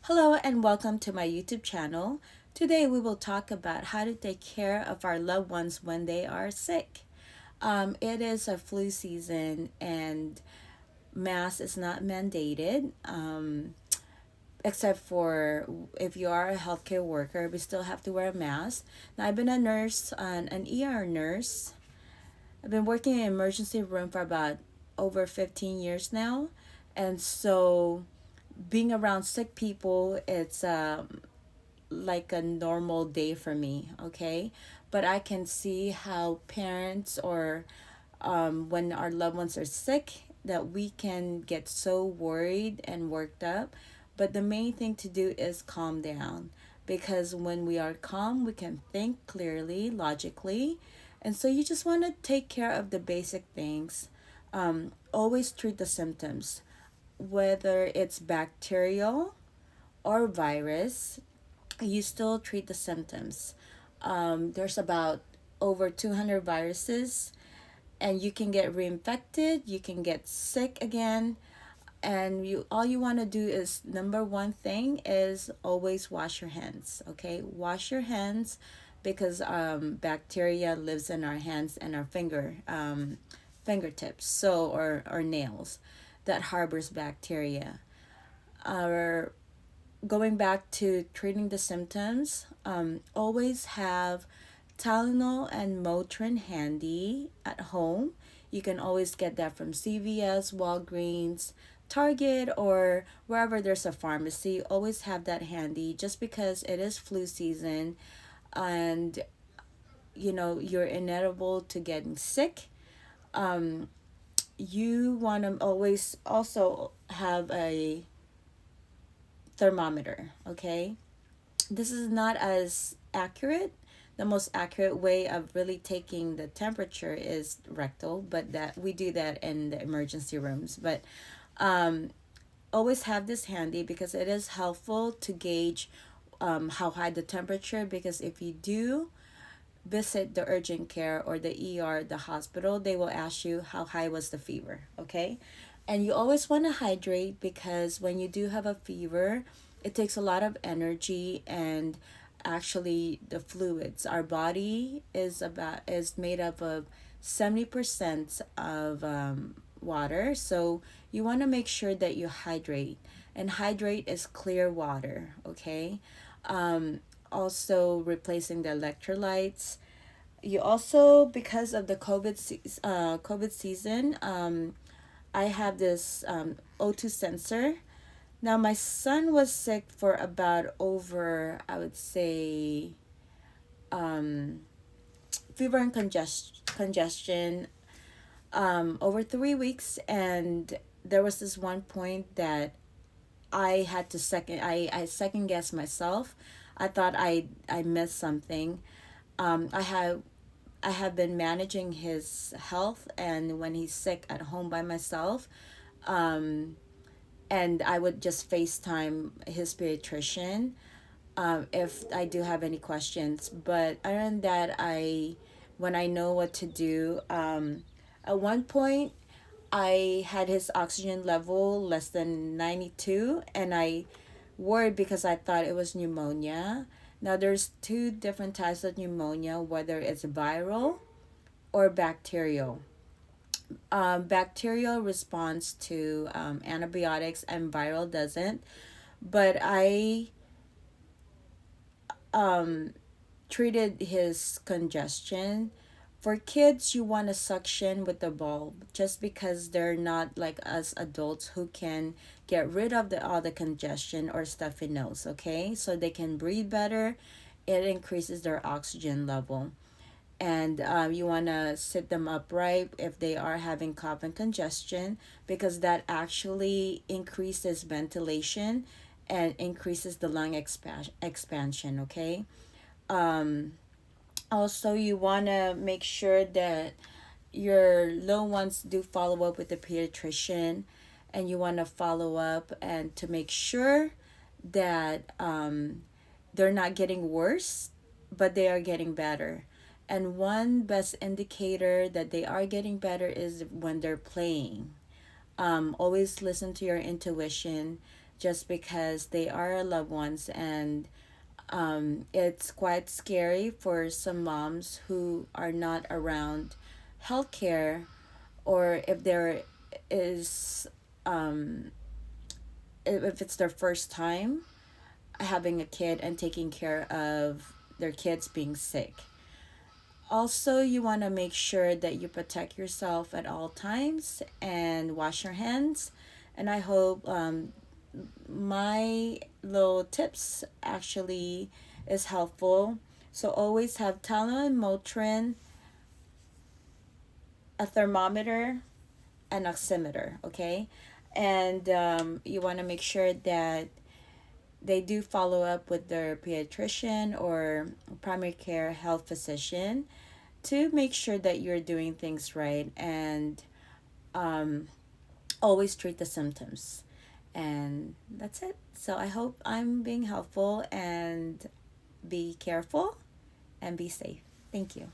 Hello and welcome to my YouTube channel. Today we will talk about how to take care of our loved ones when they are sick. It is a flu season and mask is not mandated, except for if you are a healthcare worker, we still have to wear a mask. Now, I've been a nurse, an ER nurse. I've been working in an emergency room for about over 15 years now. And so being around sick people, it's like a normal day for me, okay? But I can see how parents or when our loved ones are sick, that we can get so worried and worked up. But the main thing to do is calm down because when we are calm, we can think clearly, logically. And so you just want to take care of the basic things. Always treat the symptoms, whether it's bacterial or virus, you still treat the symptoms. There's about over 200 viruses, and you can get reinfected, you can get sick again. And you all you want to do is number one thing is always wash your hands, okay? Wash your hands because bacteria lives in our hands and our fingertips, so or nails that harbors bacteria. Our Going back to treating the symptoms, always have Tylenol and Motrin handy at home. You can always get that from CVS, Walgreens, Target, or wherever there's a pharmacy. Always have that handy just because it is flu season and you're inedible to getting sick. Um, you want to always also have a thermometer, okay? This is not as accurate. The most accurate way of really taking the temperature is rectal, but that we do that in the emergency rooms. But um, always have this handy because it is helpful to gauge how high the temperature. Because if you do visit the urgent care or the ER, the hospital, they will ask you how high was the fever, okay? And you always want to hydrate because when you do have a fever, it takes a lot of energy and actually the fluids. Our body is made up of 70% of water, so you want to make sure that you hydrate. And hydrate is clear water, okay? Um, Also replacing the electrolytes. You also, because of the COVID season, I have this O2 sensor. Now my son was sick for about over, I would say, um, fever and congestion over 3 weeks, and there was this one point that I had to I second guess myself. I thought I missed something. Um, I have I have been managing his health, and when he's sick at home by myself, um, and I would just FaceTime his pediatrician if I do have any questions. But other than that, when I know what to do, at one point I had his oxygen level less than 92, and I worried because I thought it was pneumonia. Now, there's two different types of pneumonia, whether it's viral or bacterial. Bacterial responds to antibiotics, and viral doesn't. But I um, treated his congestion. For kids, you want to suction with the bulb just because they're not like us adults who can get rid of all the congestion or stuffy nose, okay? So they can breathe better. It increases their oxygen level. And you want to sit them upright if they are having cough and congestion because that actually increases ventilation and increases the lung expansion, okay? Um, Also, you want to make sure that your little ones do follow up with the pediatrician, and you want to follow up and to make sure that they're not getting worse, but they are getting better. And one best indicator that they are getting better is when they're playing. Always listen to your intuition. just because they are our loved ones. And it's quite scary for some moms who are not around healthcare, or if there is, um, if it's their first time having a kid and taking care of their kids being sick. Also, you want to make sure that you protect yourself at all times and wash your hands. And I hope my little tips actually is helpful. So always have Tylenol and Motrin, a thermometer, an oximeter, okay? And you want to make sure that they do follow up with their pediatrician or primary care health physician to make sure that you're doing things right, and um, always treat the symptoms. And that's it. So I hope I'm being helpful, and be careful and be safe. Thank you.